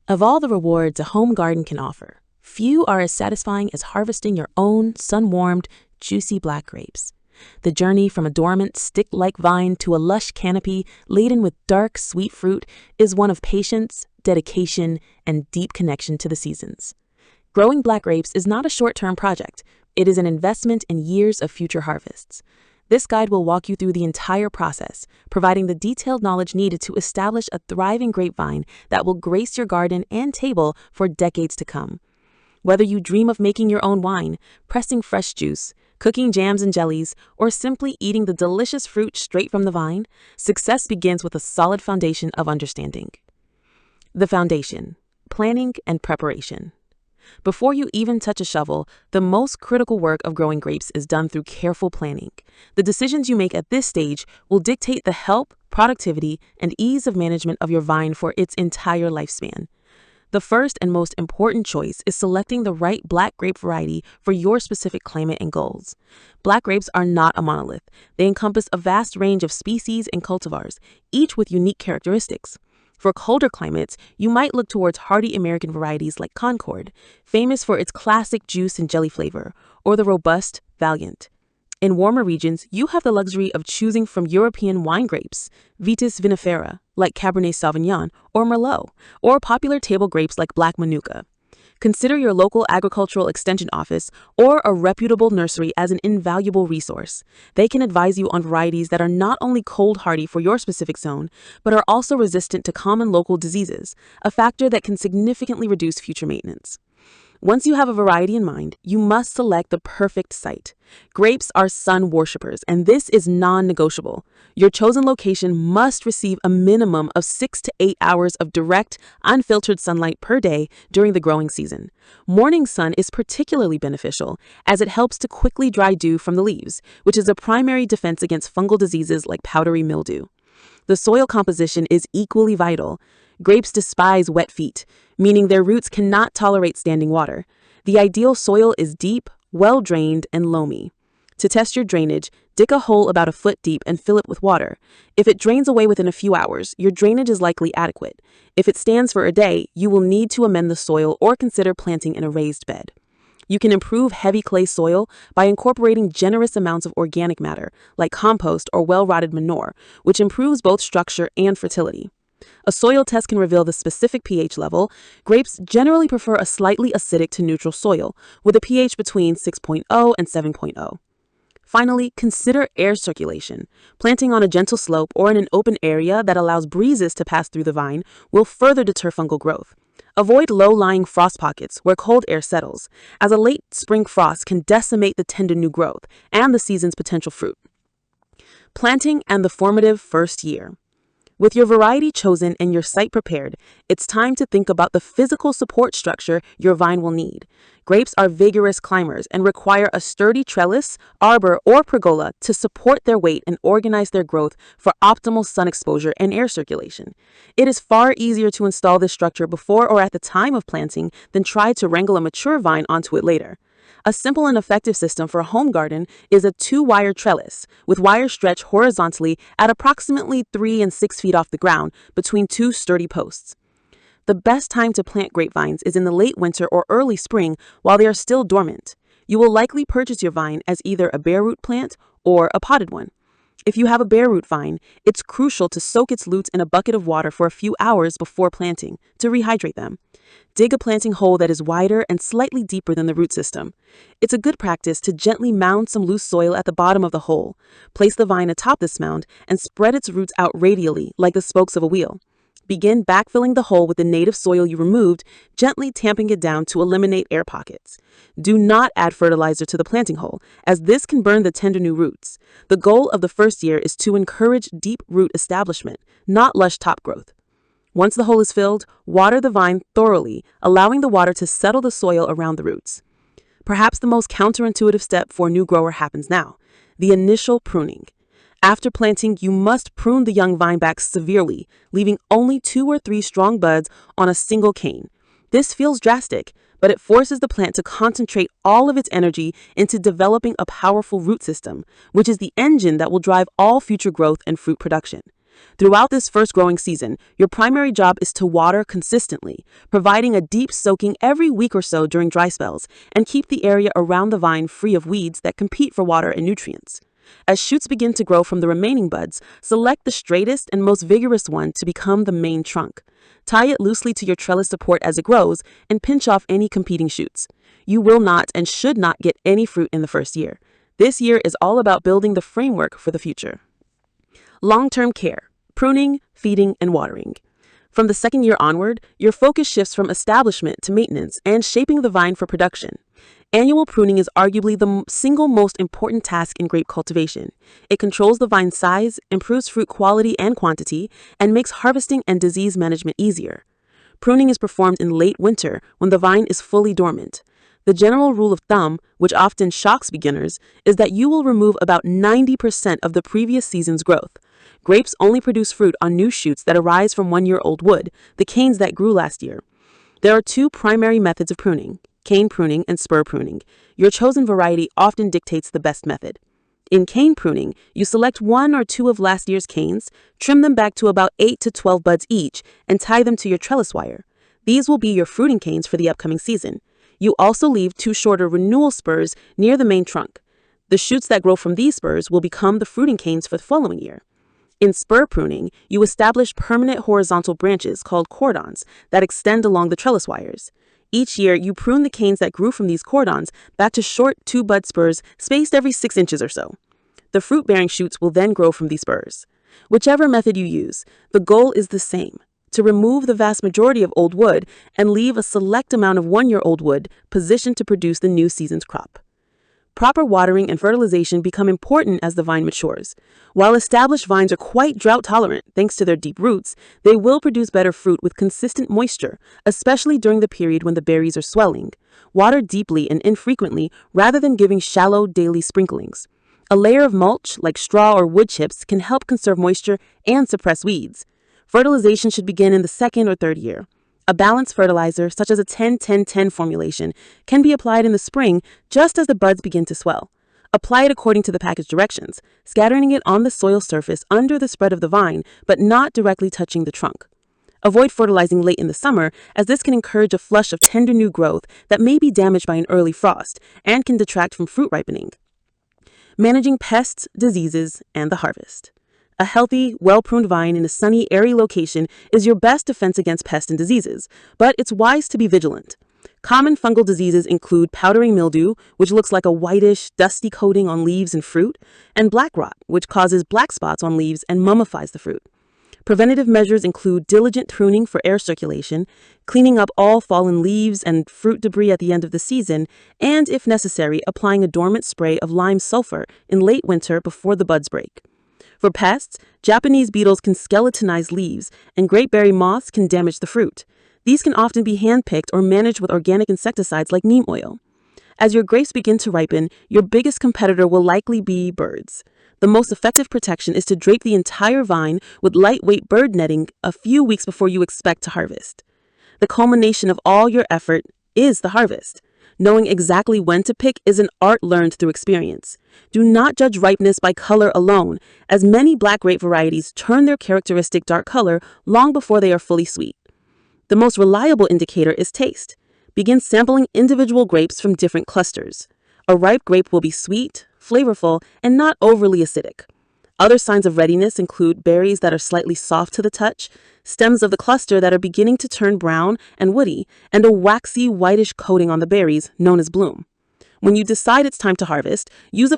Of all the rewards a home garden can offer, few are as satisfying as harvesting your own sun-warmed, juicy black grapes. The journey from a dormant, stick-like vine to a lush canopy laden with dark, sweet fruit is one of patience, dedication, and deep connection to the seasons. Growing black grapes is not a short-term project. It is an investment in years of future harvests. This guide will walk you through the entire process, providing the detailed knowledge needed to establish a thriving grapevine that will grace your garden and table for decades to come. Whether you dream of making your own wine, pressing fresh juice, cooking jams and jellies, or simply eating the delicious fruit straight from the vine, success begins with a solid foundation of understanding. The foundation: planning and preparation. Before you even touch a shovel, the most critical work of growing grapes is done through careful planning. The decisions you make at this stage will dictate the health, productivity, and ease of management of your vine for its entire lifespan. The first and most important choice is selecting the right black grape variety for your specific climate and goals. Black grapes are not a monolith. They encompass a vast range of species and cultivars, each with unique characteristics. For colder climates, you might look towards hardy American varieties like Concord, famous for its classic juice and jelly flavor, or the robust Valiant. In warmer regions, you have the luxury of choosing from European wine grapes, Vitis vinifera, like Cabernet Sauvignon or Merlot, or popular table grapes like Black Manuka. Consider your local agricultural extension office or a reputable nursery as an invaluable resource. They can advise you on varieties that are not only cold hardy for your specific zone, but are also resistant to common local diseases, a factor that can significantly reduce future maintenance. Once you have a variety in mind, you must select the perfect site. Grapes are sun worshippers, and this is non-negotiable. Your chosen location must receive a minimum of 6 to 8 hours of direct, unfiltered sunlight per day during the growing season. Morning sun is particularly beneficial, as it helps to quickly dry dew from the leaves, which is a primary defense against fungal diseases like powdery mildew. The soil composition is equally vital. Grapes despise wet feet, meaning their roots cannot tolerate standing water. The ideal soil is deep, well-drained, and loamy. To test your drainage, dig a hole about a foot deep and fill it with water. If it drains away within a few hours, your drainage is likely adequate. If it stands for a day, you will need to amend the soil or consider planting in a raised bed. You can improve heavy clay soil by incorporating generous amounts of organic matter, like compost or well-rotted manure, which improves both structure and fertility. A soil test can reveal the specific pH level. Grapes generally prefer a slightly acidic to neutral soil, with a pH between 6.0 and 7.0. Finally, consider air circulation. Planting on a gentle slope or in an open area that allows breezes to pass through the vine will further deter fungal growth. Avoid low-lying frost pockets where cold air settles, as a late spring frost can decimate the tender new growth and the season's potential fruit. Planting and the formative first year. With your variety chosen and your site prepared, it's time to think about the physical support structure your vine will need. Grapes are vigorous climbers and require a sturdy trellis, arbor, or pergola to support their weight and organize their growth for optimal sun exposure and air circulation. It is far easier to install this structure before or at the time of planting than try to wrangle a mature vine onto it later. A simple and effective system for a home garden is a 2-wire trellis, with wires stretched horizontally at approximately 3 and 6 feet off the ground between 2 sturdy posts. The best time to plant grapevines is in the late winter or early spring while they are still dormant. You will likely purchase your vine as either a bare root plant or a potted one. If you have a bare root vine, it's crucial to soak its roots in a bucket of water for a few hours before planting to rehydrate them. Dig a planting hole that is wider and slightly deeper than the root system. It's a good practice to gently mound some loose soil at the bottom of the hole. Place the vine atop this mound and spread its roots out radially like the spokes of a wheel. Begin backfilling the hole with the native soil you removed, gently tamping it down to eliminate air pockets. Do not add fertilizer to the planting hole, as this can burn the tender new roots. The goal of the first year is to encourage deep root establishment, not lush top growth. Once the hole is filled, water the vine thoroughly, allowing the water to settle the soil around the roots. Perhaps the most counterintuitive step for a new grower happens now: the initial pruning. After planting, you must prune the young vine back severely, leaving only 2 or 3 strong buds on a single cane. This feels drastic, but it forces the plant to concentrate all of its energy into developing a powerful root system, which is the engine that will drive all future growth and fruit production. Throughout this first growing season, your primary job is to water consistently, providing a deep soaking every week or so during dry spells, and keep the area around the vine free of weeds that compete for water and nutrients. As shoots begin to grow from the remaining buds, select the straightest and most vigorous one to become the main trunk. Tie it loosely to your trellis support as it grows and pinch off any competing shoots. You will not and should not get any fruit in the first year. This year is all about building the framework for the future. Long-term care: pruning, feeding, and watering. From the second year onward, your focus shifts from establishment to maintenance and shaping the vine for production. Annual pruning is arguably the single most important task in grape cultivation. It controls the vine's size, improves fruit quality and quantity, and makes harvesting and disease management easier. Pruning is performed in late winter when the vine is fully dormant. The general rule of thumb, which often shocks beginners, is that you will remove about 90% of the previous season's growth. Grapes only produce fruit on new shoots that arise from one-year-old wood, the canes that grew last year. There are two primary methods of pruning: cane pruning and spur pruning. Your chosen variety often dictates the best method. In cane pruning, you select one or two of last year's canes, trim them back to about 8 to 12 buds each, and tie them to your trellis wire. These will be your fruiting canes for the upcoming season. You also leave two shorter renewal spurs near the main trunk. The shoots that grow from these spurs will become the fruiting canes for the following year. In spur pruning, you establish permanent horizontal branches called cordons that extend along the trellis wires. Each year, you prune the canes that grew from these cordons back to short two-bud spurs spaced every 6 inches or so. The fruit-bearing shoots will then grow from these spurs. Whichever method you use, the goal is the same: to remove the vast majority of old wood and leave a select amount of one-year-old wood positioned to produce the new season's crop. Proper watering and fertilization become important as the vine matures. While established vines are quite drought-tolerant thanks to their deep roots, they will produce better fruit with consistent moisture, especially during the period when the berries are swelling. Water deeply and infrequently rather than giving shallow daily sprinklings. A layer of mulch, like straw or wood chips, can help conserve moisture and suppress weeds. Fertilization should begin in the second or third year. A balanced fertilizer, such as a 10-10-10 formulation, can be applied in the spring just as the buds begin to swell. Apply it according to the package directions, scattering it on the soil surface under the spread of the vine, but not directly touching the trunk. Avoid fertilizing late in the summer, as this can encourage a flush of tender new growth that may be damaged by an early frost and can detract from fruit ripening. Managing pests, diseases, and the harvest. A healthy, well-pruned vine in a sunny, airy location is your best defense against pests and diseases, but it's wise to be vigilant. Common fungal diseases include powdery mildew, which looks like a whitish, dusty coating on leaves and fruit, and black rot, which causes black spots on leaves and mummifies the fruit. Preventative measures include diligent pruning for air circulation, cleaning up all fallen leaves and fruit debris at the end of the season, and, if necessary, applying a dormant spray of lime sulfur in late winter before the buds break. For pests, Japanese beetles can skeletonize leaves, and grapeberry moths can damage the fruit. These can often be hand-picked or managed with organic insecticides like neem oil. As your grapes begin to ripen, your biggest competitor will likely be birds. The most effective protection is to drape the entire vine with lightweight bird netting a few weeks before you expect to harvest. The culmination of all your effort is the harvest. Knowing exactly when to pick is an art learned through experience. Do not judge ripeness by color alone, as many black grape varieties turn their characteristic dark color long before they are fully sweet. The most reliable indicator is taste. Begin sampling individual grapes from different clusters. A ripe grape will be sweet, flavorful, and not overly acidic. Other signs of readiness include berries that are slightly soft to the touch, stems of the cluster that are beginning to turn brown and woody, and a waxy whitish coating on the berries known as bloom. When you decide it's time to harvest, use a